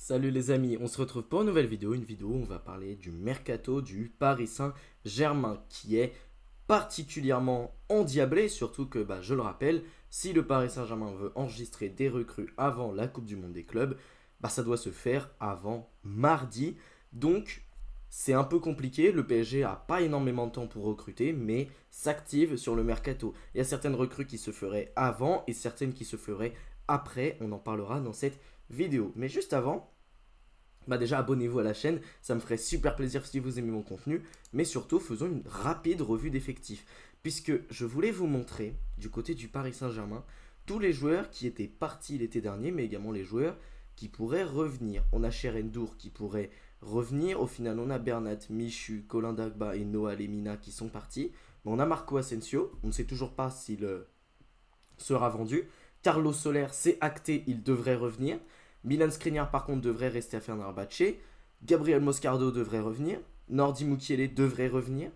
Salut les amis, on se retrouve pour une nouvelle vidéo, où on va parler du mercato du Paris Saint-Germain qui est particulièrement endiablé, surtout que, je le rappelle, si le Paris Saint-Germain veut enregistrer des recrues avant la Coupe du Monde des clubs, ça doit se faire avant mardi. Donc c'est un peu compliqué, le PSG a pas énormément de temps pour recruter, mais s'active sur le mercato. Il y a certaines recrues qui se feraient avant et certaines qui se feraient après, on en parlera dans cette vidéo. Mais juste avant, déjà abonnez-vous à la chaîne, ça me ferait super plaisir si vous aimez mon contenu, mais surtout faisons une rapide revue d'effectifs, puisque je voulais vous montrer, du côté du Paris Saint-Germain, tous les joueurs qui étaient partis l'été dernier, mais également les joueurs qui pourraient revenir. On a Cherendour qui pourrait revenir, au final on a Bernat, Michu, Colin Dagba et Noah Lemina qui sont partis, mais on a Marco Asensio, on ne sait toujours pas s'il sera vendu. Carlos Soler, c'est acté, il devrait revenir. Milan Skriniar, par contre, devrait rester à Fenerbahçe. Gabriel Moscardo devrait revenir. Nordi Mukiele devrait revenir.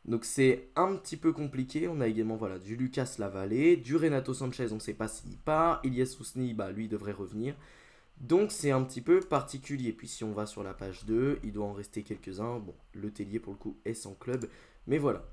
Donc c'est un petit peu compliqué. On a également du Lucas Lavallée, du Renato Sanchez, on ne sait pas s'il part. Ilyes Ousni, lui devrait revenir. Donc c'est un petit peu particulier. Puis si on va sur la page 2, il doit en rester quelques-uns. Bon, Le Tellier pour le coup est sans club. Mais voilà.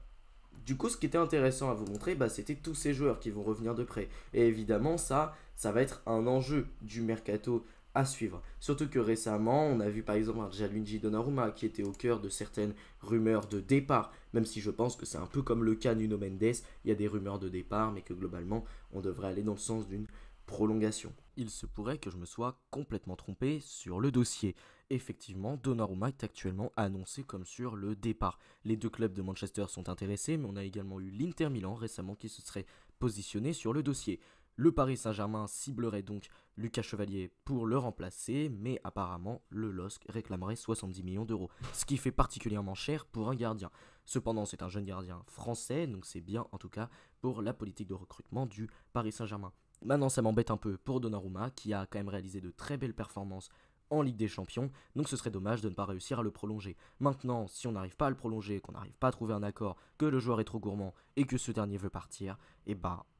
Du coup, ce qui était intéressant à vous montrer, c'était tous ces joueurs qui vont revenir de près. Et évidemment, ça va être un enjeu du mercato à suivre. Surtout que récemment, on a vu par exemple un Gianluigi Donnarumma qui était au cœur de certaines rumeurs de départ. Même si je pense que c'est un peu comme le cas Nuno Mendes, il y a des rumeurs de départ, mais que globalement, on devrait aller dans le sens d'une prolongation. Il se pourrait que je me sois complètement trompé sur le dossier. Effectivement, Donnarumma est actuellement annoncé comme sur le départ. Les deux clubs de Manchester sont intéressés, mais on a également eu l'Inter Milan récemment qui se serait positionné sur le dossier. Le Paris Saint-Germain ciblerait donc Lucas Chevalier pour le remplacer, mais apparemment le LOSC réclamerait 70 millions d'euros, ce qui fait particulièrement cher pour un gardien. Cependant, c'est un jeune gardien français, donc c'est bien en tout cas pour la politique de recrutement du Paris Saint-Germain. Maintenant, ça m'embête un peu pour Donnarumma, qui a quand même réalisé de très belles performances en Ligue des Champions, donc ce serait dommage de ne pas réussir à le prolonger. Maintenant, si on n'arrive pas à le prolonger, qu'on n'arrive pas à trouver un accord, que le joueur est trop gourmand et que ce dernier veut partir,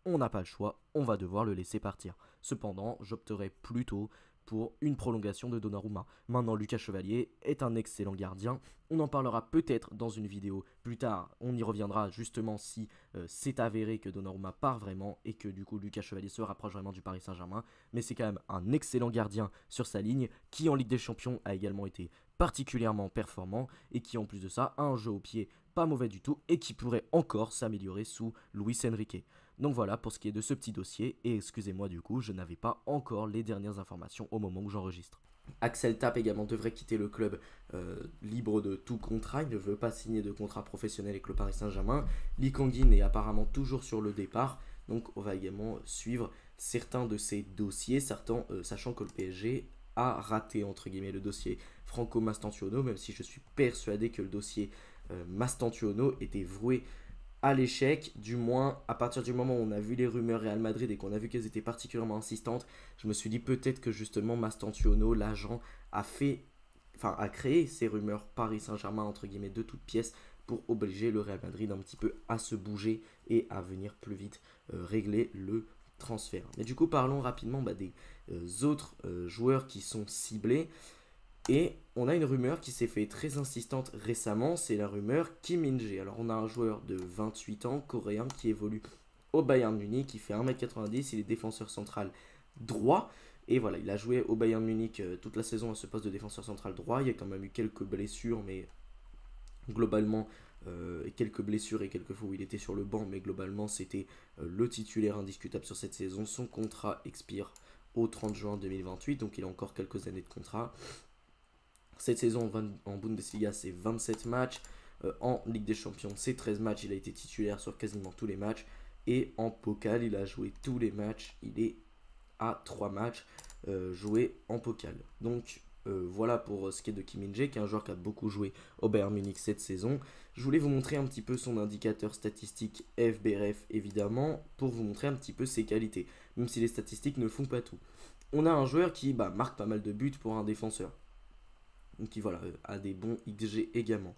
on n'a pas le choix, on va devoir le laisser partir. Cependant, j'opterais plutôt pour une prolongation de Donnarumma. Maintenant, Lucas Chevalier est un excellent gardien. On en parlera peut-être dans une vidéo plus tard. On y reviendra justement si c'est avéré que Donnarumma part vraiment et que du coup Lucas Chevalier se rapproche vraiment du Paris Saint-Germain. Mais c'est quand même un excellent gardien sur sa ligne qui en Ligue des Champions a également été particulièrement performant et qui en plus de ça a un jeu au pied pas mauvais du tout et qui pourrait encore s'améliorer sous Luis Enrique. Donc voilà pour ce qui est de ce petit dossier, et excusez-moi du coup, je n'avais pas encore les dernières informations au moment où j'enregistre. Axel Tapp également devrait quitter le club libre de tout contrat, il ne veut pas signer de contrat professionnel avec le Paris Saint-Germain. Lee Kang-in est apparemment toujours sur le départ, donc on va également suivre certains de ces dossiers, sachant que le PSG a raté entre guillemets le dossier Franco Mastantuono, même si je suis persuadé que le dossier Mastantuono était voué à l'échec, du moins à partir du moment où on a vu les rumeurs Real Madrid et qu'on a vu qu'elles étaient particulièrement insistantes, je me suis dit peut-être que justement Mastantuono, l'agent, a créé ces rumeurs Paris Saint-Germain entre guillemets de toutes pièces pour obliger le Real Madrid un petit peu à se bouger et à venir plus vite régler le transfert. Mais du coup parlons rapidement des autres joueurs qui sont ciblés. Et on a une rumeur qui s'est fait très insistante récemment, c'est la rumeur Kim Min-jae. Alors on a un joueur de 28 ans, coréen, qui évolue au Bayern Munich, qui fait 1m90, il est défenseur central droit. Et voilà, il a joué au Bayern Munich toute la saison à ce poste de défenseur central droit. Il y a quand même eu quelques blessures, mais globalement, quelques blessures et quelques fois où il était sur le banc, mais globalement c'était le titulaire indiscutable sur cette saison. Son contrat expire au 30 juin 2028, donc il a encore quelques années de contrat. Cette saison en Bundesliga, c'est 27 matchs. En Ligue des Champions, c'est 13 matchs. Il a été titulaire sur quasiment tous les matchs. Et en Pokal, il a joué tous les matchs. Il est à 3 matchs joués en Pokal. Donc voilà pour ce qui est de Kim Min-jae, qui est un joueur qui a beaucoup joué au Bayern Munich cette saison. Je voulais vous montrer un petit peu son indicateur statistique FBRF, évidemment, pour vous montrer un petit peu ses qualités. Même si les statistiques ne font pas tout. On a un joueur qui marque pas mal de buts pour un défenseur. Donc qui a des bons XG également.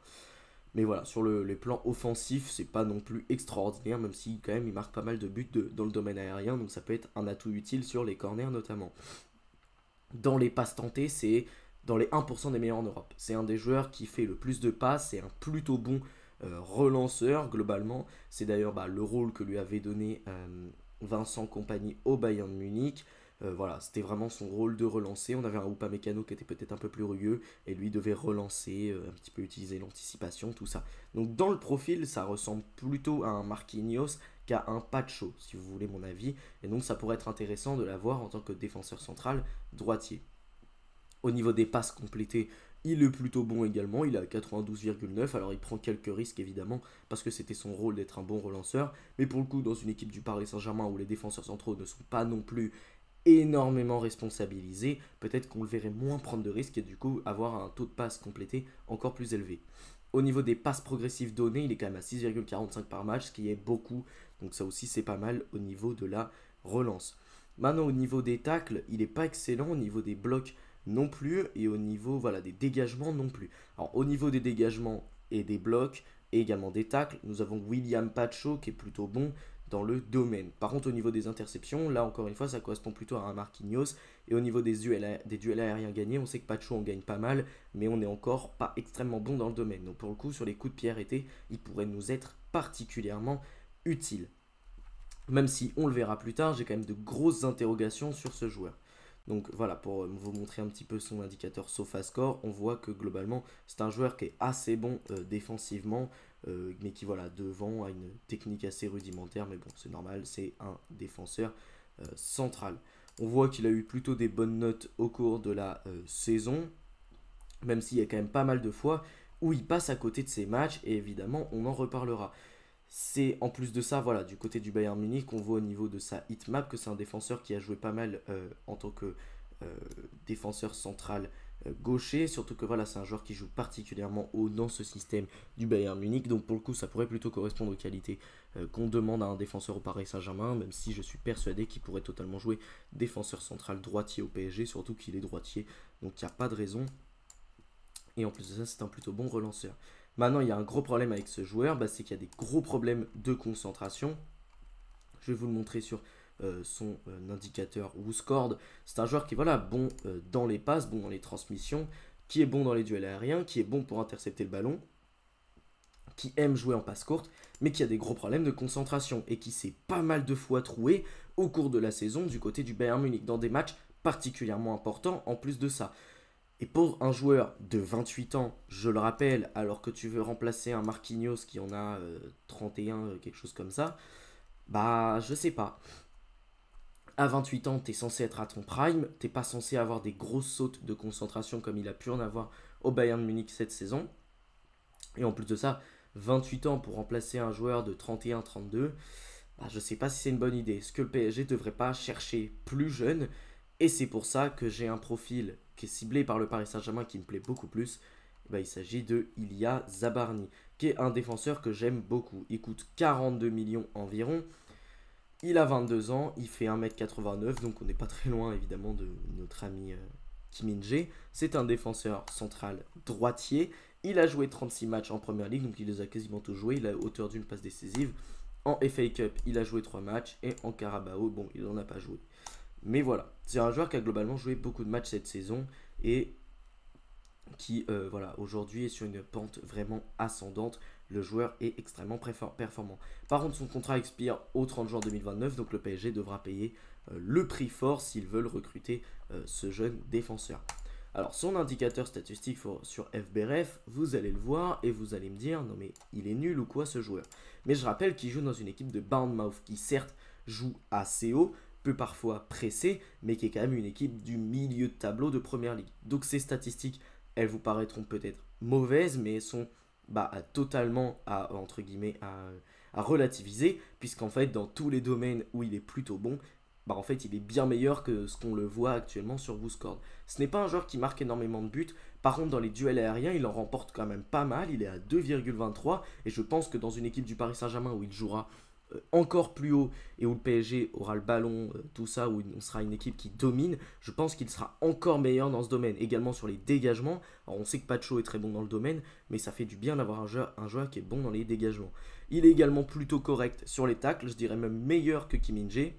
Mais voilà, sur les plans offensifs, c'est pas non plus extraordinaire, même si quand même il marque pas mal de buts dans le domaine aérien, donc ça peut être un atout utile sur les corners notamment. Dans les passes tentées, c'est dans les 1% des meilleurs en Europe. C'est un des joueurs qui fait le plus de passes, c'est un plutôt bon relanceur globalement. C'est d'ailleurs le rôle que lui avait donné Vincent Kompany au Bayern de Munich. Voilà, c'était vraiment son rôle de relancer. On avait un Upamecano qui était peut-être un peu plus rugueux et lui devait relancer, un petit peu utiliser l'anticipation, tout ça. Donc dans le profil, ça ressemble plutôt à un Marquinhos qu'à un Pacho, si vous voulez mon avis. Et donc ça pourrait être intéressant de l'avoir en tant que défenseur central droitier. Au niveau des passes complétées, il est plutôt bon également, il est à 92,9, alors il prend quelques risques évidemment, parce que c'était son rôle d'être un bon relanceur, mais pour le coup, dans une équipe du Paris Saint-Germain où les défenseurs centraux ne sont pas non plus énormément responsabilisés, peut-être qu'on le verrait moins prendre de risques et du coup avoir un taux de passe complété encore plus élevé. Au niveau des passes progressives données, il est quand même à 6,45 par match, ce qui est beaucoup, donc ça aussi c'est pas mal au niveau de la relance. Maintenant au niveau des tacles, il n'est pas excellent, au niveau des blocs non plus, et au niveau des dégagements non plus. Alors au niveau des dégagements et des blocs, et également des tacles, nous avons William Pacho qui est plutôt bon dans le domaine. Par contre au niveau des interceptions, là encore une fois ça correspond plutôt à un Marquinhos, et au niveau des duels aériens gagnés, on sait que Pacho en gagne pas mal, mais on n'est encore pas extrêmement bon dans le domaine. Donc pour le coup sur les coups de pied arrêtés, il pourrait nous être particulièrement utile. Même si on le verra plus tard, j'ai quand même de grosses interrogations sur ce joueur. Donc voilà, pour vous montrer un petit peu son indicateur SofaScore, on voit que globalement c'est un joueur qui est assez bon défensivement, mais qui devant a une technique assez rudimentaire, mais bon c'est normal, c'est un défenseur central. On voit qu'il a eu plutôt des bonnes notes au cours de la saison, même s'il y a quand même pas mal de fois où il passe à côté de ses matchs, et évidemment on en reparlera. C'est en plus de ça, du côté du Bayern Munich, on voit au niveau de sa hitmap que c'est un défenseur qui a joué pas mal en tant que défenseur central gaucher, surtout que c'est un joueur qui joue particulièrement haut dans ce système du Bayern Munich, donc pour le coup ça pourrait plutôt correspondre aux qualités qu'on demande à un défenseur au Paris Saint-Germain, même si je suis persuadé qu'il pourrait totalement jouer défenseur central droitier au PSG, surtout qu'il est droitier, donc il n'y a pas de raison. Et en plus de ça, c'est un plutôt bon relanceur. Maintenant, il y a un gros problème avec ce joueur, c'est qu'il y a des gros problèmes de concentration. Je vais vous le montrer sur son indicateur WhoScored. C'est un joueur qui est bon dans les passes, bon dans les transmissions, qui est bon dans les duels aériens, qui est bon pour intercepter le ballon, qui aime jouer en passe courte, mais qui a des gros problèmes de concentration et qui s'est pas mal de fois troué au cours de la saison du côté du Bayern Munich, dans des matchs particulièrement importants en plus de ça. Et pour un joueur de 28 ans, je le rappelle, alors que tu veux remplacer un Marquinhos qui en a 31, quelque chose comme ça, je sais pas. À 28 ans, t'es censé être à ton prime, t'es pas censé avoir des grosses sautes de concentration comme il a pu en avoir au Bayern Munich cette saison. Et en plus de ça, 28 ans pour remplacer un joueur de 31-32, je sais pas si c'est une bonne idée. Est-ce que le PSG devrait pas chercher plus jeune? Et c'est pour ça que j'ai un profil qui est ciblé par le Paris Saint-Germain qui me plaît beaucoup plus. Il s'agit de Ilya Zabarny, qui est un défenseur que j'aime beaucoup. Il coûte 42 millions environ. Il a 22 ans, il fait 1m89, donc on n'est pas très loin évidemment de notre ami Kim Min-jae. C'est un défenseur central droitier. Il a joué 36 matchs en Première Ligue, donc il les a quasiment tous joués. Il a hauteur d'une passe décisive. En FA Cup, il a joué 3 matchs. Et en Carabao, il n'en a pas joué. Mais voilà, c'est un joueur qui a globalement joué beaucoup de matchs cette saison et qui aujourd'hui est sur une pente vraiment ascendante. Le joueur est extrêmement performant. Par contre, son contrat expire au 30 juin 2029, donc le PSG devra payer le prix fort s'ils veulent recruter ce jeune défenseur. Alors, son indicateur statistique sur FBref, vous allez le voir et vous allez me dire, non mais il est nul ou quoi ce joueur. Mais je rappelle qu'il joue dans une équipe de Bournemouth qui certes joue assez haut, peut parfois presser, mais qui est quand même une équipe du milieu de tableau de Première Ligue. Donc ces statistiques, elles vous paraîtront peut-être mauvaises, mais elles sont totalement entre guillemets à relativiser, puisqu'en fait dans tous les domaines où il est plutôt bon, en fait il est bien meilleur que ce qu'on le voit actuellement sur WhoScored. Ce n'est pas un joueur qui marque énormément de buts, par contre dans les duels aériens il en remporte quand même pas mal, il est à 2,23, et je pense que dans une équipe du Paris Saint-Germain où il jouera encore plus haut et où le PSG aura le ballon, tout ça, où on sera une équipe qui domine, je pense qu'il sera encore meilleur dans ce domaine. Également sur les dégagements, alors on sait que Pacho est très bon dans le domaine, mais ça fait du bien d'avoir un joueur qui est bon dans les dégagements. Il est également plutôt correct sur les tacles, je dirais même meilleur que Kim Min-jae,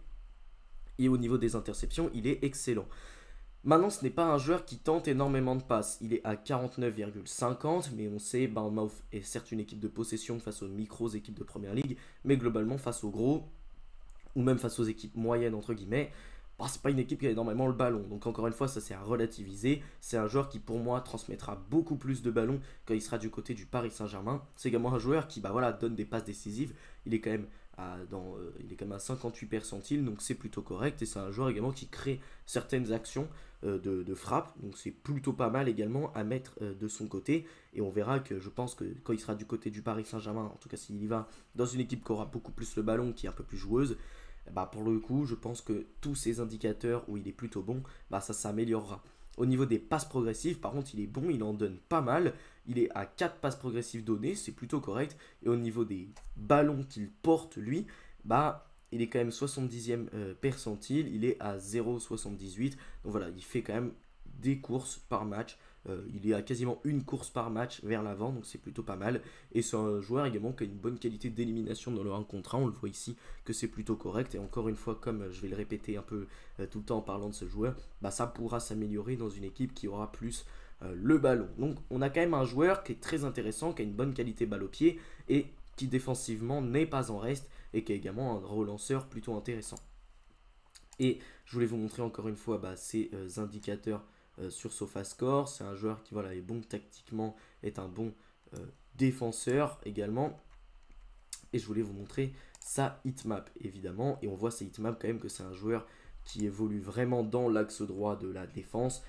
et au niveau des interceptions, il est excellent. Maintenant, ce n'est pas un joueur qui tente énormément de passes. Il est à 49,50, mais on sait, Bournemouth est certes une équipe de possession face aux micros équipes de Première Ligue, mais globalement face aux gros, ou même face aux équipes moyennes entre guillemets, bah, c'est pas une équipe qui a énormément le ballon. Donc encore une fois, ça c'est à relativiser. C'est un joueur qui pour moi transmettra beaucoup plus de ballons quand il sera du côté du Paris Saint-Germain. C'est également un joueur qui voilà, donne des passes décisives. Il est quand même il est quand même à 58 percentiles, donc c'est plutôt correct. Et c'est un joueur également qui crée certaines actions de frappe, donc c'est plutôt pas mal également à mettre de son côté. Et on verra que je pense que quand il sera du côté du Paris Saint-Germain, en tout cas s'il y va dans une équipe qui aura beaucoup plus le ballon, qui est un peu plus joueuse, bah pour le coup, je pense que tous ces indicateurs où il est plutôt bon, bah ça s'améliorera. Au niveau des passes progressives, par contre, il est bon, il en donne pas mal. Il est à 4 passes progressives données, c'est plutôt correct. Et au niveau des ballons qu'il porte, lui, bah il est quand même 70e percentile, il est à 0,78. Donc voilà, il fait quand même des courses par match. Il est à quasiment une course par match vers l'avant, donc c'est plutôt pas mal. Et c'est un joueur également qui a une bonne qualité d'élimination dans le 1 contre 1. On le voit ici que c'est plutôt correct. Et encore une fois, comme je vais le répéter un peu tout le temps en parlant de ce joueur, bah, ça pourra s'améliorer dans une équipe qui aura plus le ballon. Donc on a quand même un joueur qui est très intéressant, qui a une bonne qualité balle au pied et qui défensivement n'est pas en reste et qui est également un relanceur plutôt intéressant. Et je voulais vous montrer encore une fois ces indicateurs sur SofaScore. C'est un joueur qui voilà, est bon tactiquement, est un bon défenseur également. Et je voulais vous montrer sa hitmap évidemment. Et on voit sa hitmap quand même que c'est un joueur qui évolue vraiment dans l'axe droit de la défense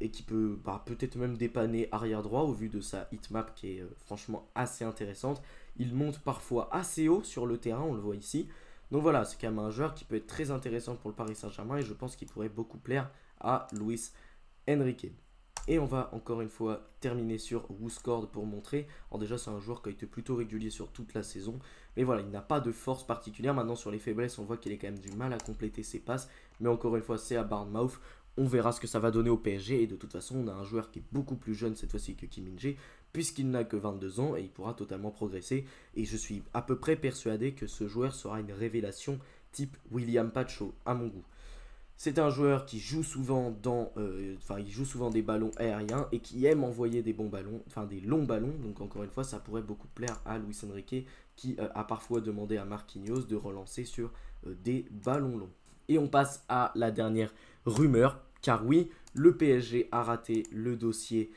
et qui peut peut-être même dépanner arrière droit au vu de sa hitmap qui est franchement assez intéressante. Il monte parfois assez haut sur le terrain, on le voit ici. Donc voilà, c'est quand même un joueur qui peut être très intéressant pour le Paris Saint-Germain et je pense qu'il pourrait beaucoup plaire à Luis Enrique. Et on va encore une fois terminer sur WhoScored pour montrer. Alors déjà c'est un joueur qui a été plutôt régulier sur toute la saison. Mais voilà, il n'a pas de force particulière. Maintenant sur les faiblesses, on voit qu'il a quand même du mal à compléter ses passes. Mais encore une fois, c'est à Bournemouth. On verra ce que ça va donner au PSG. Et de toute façon, on a un joueur qui est beaucoup plus jeune cette fois-ci que Kim Min-jae, puisqu'il n'a que 22 ans et il pourra totalement progresser. Et je suis à peu près persuadé que ce joueur sera une révélation type William Pacho à mon goût. C'est un joueur qui joue souvent il joue souvent des ballons aériens et qui aime envoyer des bons ballons, enfin des longs ballons. Donc encore une fois, ça pourrait beaucoup plaire à Luis Enrique qui a parfois demandé à Marquinhos de relancer sur des ballons longs. Et on passe à la dernière rumeur, car oui, le PSG a raté le dossier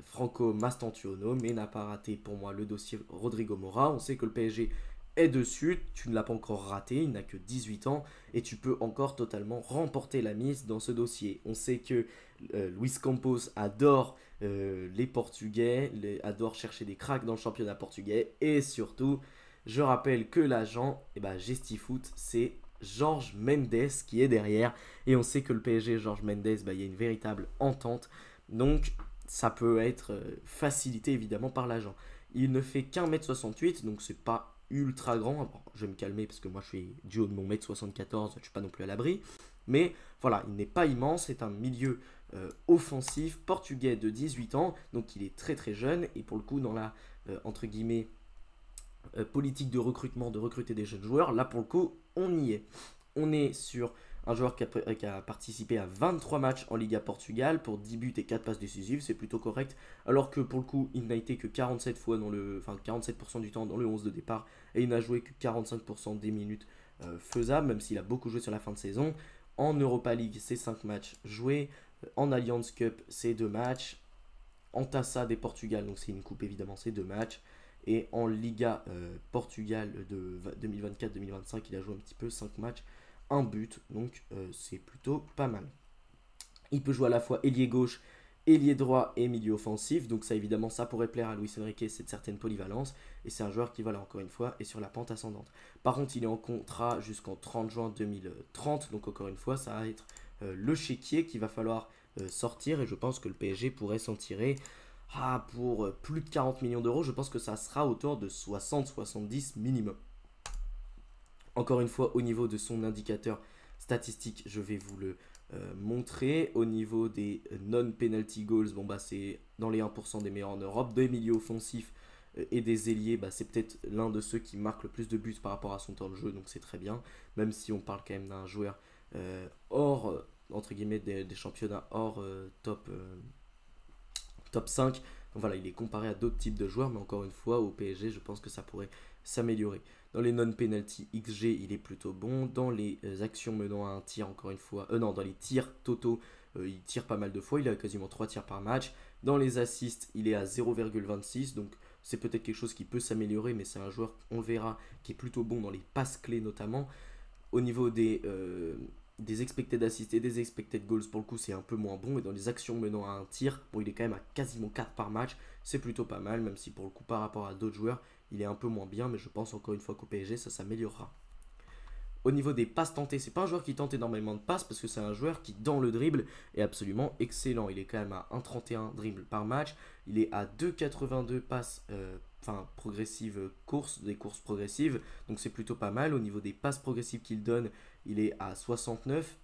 Franco Mastantuono, mais n'a pas raté pour moi le dossier Rodrigo Mora. On sait que le PSG est dessus, tu ne l'as pas encore raté, il n'a que 18 ans et tu peux encore totalement remporter la mise dans ce dossier. On sait que Luis Campos adore les Portugais, adore chercher des cracks dans le championnat portugais et surtout, je rappelle que l'agent, Gestifoot, c'est Jorge Mendes qui est derrière et on sait que le PSG et Jorge Mendes, il y a une véritable entente, donc ça peut être facilité évidemment par l'agent. Il ne fait qu'un m 68, donc c'est pas ultra grand. Bon, je vais me calmer parce que moi je suis du haut de mon mètre 74, je ne suis pas non plus à l'abri. Mais voilà, il n'est pas immense, c'est un milieu offensif portugais de 18 ans, donc il est très très jeune. Et pour le coup, dans la entre guillemets politique de recrutement, de recruter des jeunes joueurs, là pour le coup, on y est. On est sur un joueur qui a participé à 23 matchs en Liga Portugal pour 10 buts et 4 passes décisives, c'est plutôt correct. Alors que pour le coup, il n'a été que 47 fois 47% du temps dans le 11 de départ et il n'a joué que 45% des minutes faisables, même s'il a beaucoup joué sur la fin de saison. En Europa League, c'est 5 matchs joués. En Allianz Cup, c'est 2 matchs. En Taça des Portugal, donc c'est une coupe évidemment, c'est 2 matchs. Et en Liga Portugal de 2024-2025, il a joué un petit peu 5 matchs, un but, donc c'est plutôt pas mal. Il peut jouer à la fois ailier gauche, ailier droit et milieu offensif, donc ça évidemment ça pourrait plaire à Luis Enrique, cette certaine polyvalence, et c'est un joueur qui voilà encore une fois est sur la pente ascendante. Par contre il est en contrat jusqu'en 30 juin 2030, donc encore une fois ça va être le chéquier qu'il va falloir sortir, et je pense que le PSG pourrait s'en tirer pour plus de 40 millions d'euros. Je pense que ça sera autour de 60-70 minimum. Encore une fois, au niveau de son indicateur statistique, je vais vous le montrer. Au niveau des non-penalty goals, c'est dans les 1% des meilleurs en Europe. Des milieux offensifs et des ailiers, c'est peut-être l'un de ceux qui marque le plus de buts par rapport à son temps de jeu, donc c'est très bien. Même si on parle quand même d'un joueur hors entre guillemets des championnats hors top 5. Donc voilà, il est comparé à d'autres types de joueurs, mais encore une fois, au PSG, je pense que ça pourrait s'améliorer. Dans les non-penalty XG, il est plutôt bon. Dans les actions menant à un tir, encore une fois, non, dans les tirs totaux, il tire pas mal de fois, il a quasiment 3 tirs par match. Dans les assists, il est à 0,26, donc c'est peut-être quelque chose qui peut s'améliorer, mais c'est un joueur, on le verra, qui est plutôt bon dans les passes clés notamment. Au niveau des expected assists et des expected goals, pour le coup, c'est un peu moins bon. Et dans les actions menant à un tir, bon, il est quand même à quasiment 4 par match. C'est plutôt pas mal, même si pour le coup, par rapport à d'autres joueurs, il est un peu moins bien. Mais je pense encore une fois qu'au PSG, ça s'améliorera. Au niveau des passes tentées, c'est pas un joueur qui tente énormément de passes parce que c'est un joueur qui, dans le dribble, est absolument excellent. Il est quand même à 1,31 dribble par match. Il est à 2,82 passes progressives des courses progressives. Donc c'est plutôt pas mal. Au niveau des passes progressives qu'il donne, il est à 69.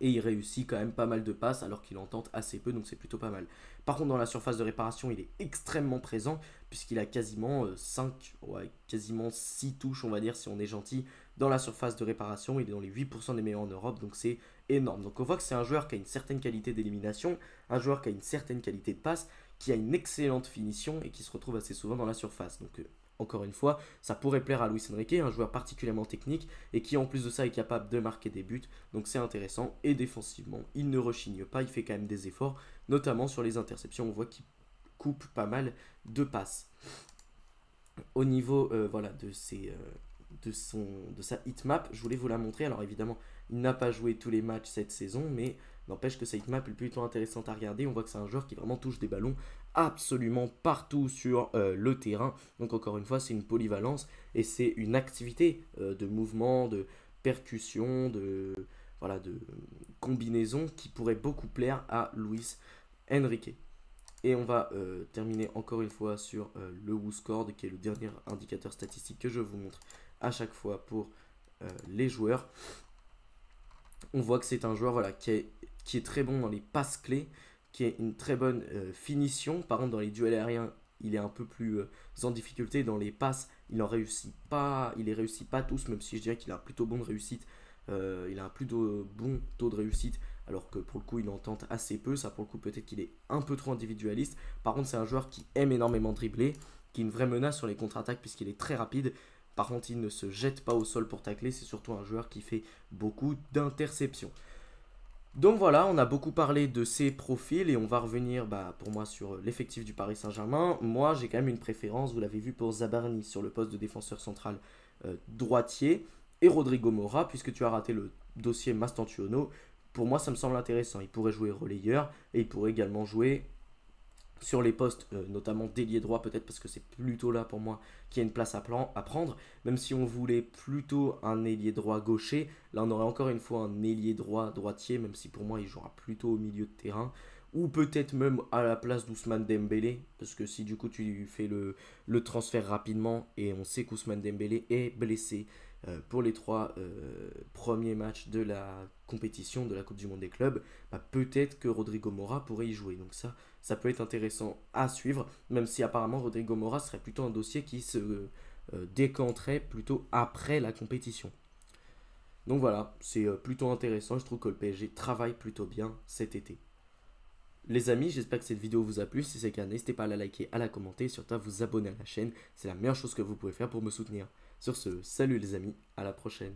Et il réussit quand même pas mal de passes alors qu'il en tente assez peu, donc c'est plutôt pas mal. Par contre, dans la surface de réparation, il est extrêmement présent puisqu'il a quasiment 6 touches, on va dire, si on est gentil, dans la surface de réparation. Il est dans les 8% des meilleurs en Europe, donc c'est énorme. Donc on voit que c'est un joueur qui a une certaine qualité d'élimination, un joueur qui a une certaine qualité de passe, qui a une excellente finition et qui se retrouve assez souvent dans la surface. Donc encore une fois, ça pourrait plaire à Luis Enrique, un joueur particulièrement technique et qui en plus de ça est capable de marquer des buts. Donc c'est intéressant. Et défensivement, il ne rechigne pas, il fait quand même des efforts, notamment sur les interceptions. On voit qu'il coupe pas mal de passes. Au niveau de sa hitmap, je voulais vous la montrer. Alors évidemment, il n'a pas joué tous les matchs cette saison, mais n'empêche que sa hitmap est plutôt intéressante à regarder. On voit que c'est un joueur qui vraiment touche des ballons absolument partout sur le terrain. Donc encore une fois, c'est une polyvalence et c'est une activité de mouvement, de percussion, de combinaison qui pourrait beaucoup plaire à Luis Enrique. Et on va terminer encore une fois sur le WhoScored, qui est le dernier indicateur statistique que je vous montre à chaque fois pour les joueurs. On voit que c'est un joueur qui est très bon dans les passes clés, qui a une très bonne finition. Par contre, dans les duels aériens, il est un peu plus en difficulté. Dans les passes, il les réussit pas tous, même si je dirais qu'il a un plutôt bon de réussite. Il a un plutôt bon taux de réussite, alors que pour le coup, il en tente assez peu. Ça, pour le coup, peut-être qu'il est un peu trop individualiste. Par contre, c'est un joueur qui aime énormément dribbler, qui est une vraie menace sur les contre-attaques, puisqu'il est très rapide. Par contre, il ne se jette pas au sol pour tacler. C'est surtout un joueur qui fait beaucoup d'interceptions. Donc voilà, on a beaucoup parlé de ses profils et on va revenir pour moi sur l'effectif du Paris Saint-Germain. Moi, j'ai quand même une préférence, vous l'avez vu, pour Zabarni sur le poste de défenseur central droitier et Rodrigo Mora, puisque tu as raté le dossier Mastantuono. Pour moi, ça me semble intéressant. Il pourrait jouer relayeur et il pourrait également jouer sur les postes, notamment d'ailier droit peut-être, parce que c'est plutôt là pour moi qu'il y a une place à prendre. Même si on voulait plutôt un ailier droit gaucher, là on aurait encore une fois un ailier droit droitier, même si pour moi il jouera plutôt au milieu de terrain. Ou peut-être même à la place d'Ousmane Dembélé, parce que si du coup tu fais le transfert rapidement, et on sait qu'Ousmane Dembélé est blessé pour les 3 premiers matchs de la compétition de la Coupe du Monde des clubs, peut-être que Rodrigo Mora pourrait y jouer. Donc ça peut être intéressant à suivre, même si apparemment Rodrigo Mora serait plutôt un dossier qui se décanterait plutôt après la compétition. Donc voilà, c'est plutôt intéressant. Je trouve que le PSG travaille plutôt bien cet été. Les amis, j'espère que cette vidéo vous a plu. Si c'est le cas, n'hésitez pas à la liker, à la commenter et surtout à vous abonner à la chaîne. C'est la meilleure chose que vous pouvez faire pour me soutenir. Sur ce, salut les amis, à la prochaine.